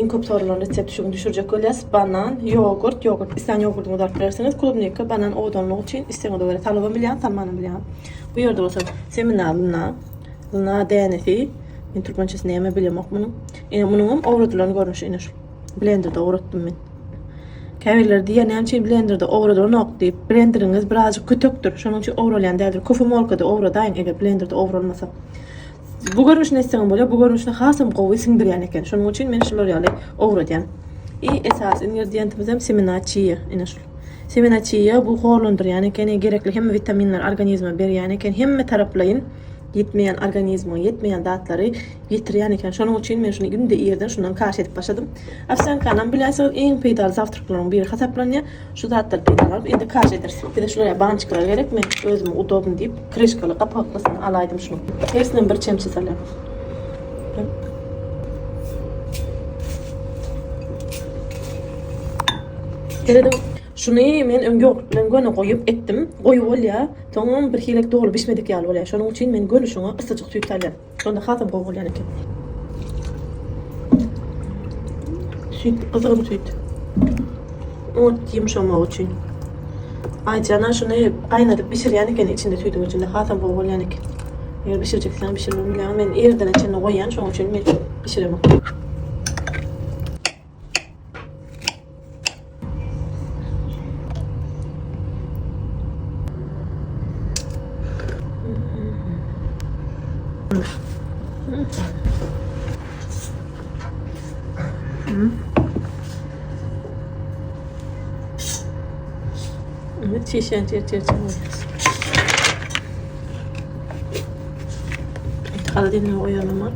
en köp sorulan resepti şunu düşürecek olyas. Banan, yogurt. İsten yogurtunu da arttırırsınız. Klubnika, banan oğdanlığı için isteyen oda böyle talabı bilyan, talmanı bilyan. Bu yerde olsa semina lına DNF'i. Ben Türkmençesini yeme biliyorum bunu. Bunun ovradılarını görmüş iner. Blender'da ovrattım ben. Käbirler diýenem çi blenderda ovradyr okdyp, blenderiniz birazjyk kütöktür. Şonuň üçin ovralýan däldir. Kofe molkada ovradaýyn eger blenderda ovralmasa. Bu görnüşne isteňem bolýar, bu görnüşne hasam gowy siňdirýän eken. Şonuň üçin men şular ýaly ovradýan. Esas ingrediyentimiz hem semina çiýi ine şol. Semina çiýi bu horlandyrýan eken, gerekli hem vitaminler organizma berýän eken, hemme taraplayın yetmeyen organizma, yetmeyen datları getirýän eken. Şonuň üçin men şunu günde ýerden şundan kaş edip başladym. Afsan kanam biläsiz en peýdal zawtrklaryň biri hasaplanýar. Şu zatlar peýdal endi kaş edersin. Bir de şuraya bançykalar gerekmi? Özüme udobny diýip krişkaly kapaklysyny alaýdym şunu. Hersinden bir çemçe salýar. Dedim şunu men öňge gönü goýup etdim. Goýup bolýar. Soňam bir hilek dogry pişmedik ýaly bolýar. Şonuň üçin men gönü şoňa yssyjyk süýt salýar. Şonda hasam gowy bolýan eken. Süýt, ızgın süýt. Ot ýumşamak üçin. Aýjana şunu gaýnadyp pişirýän eken içinde süýtüň içinde hasam gowy bolýan eken. Eger pişirjeksen pişirmem bilýän, men erden içine goýan, şoň üçin men pişiremem. Evet, çeşen çeşen. Karadeniz oyanama.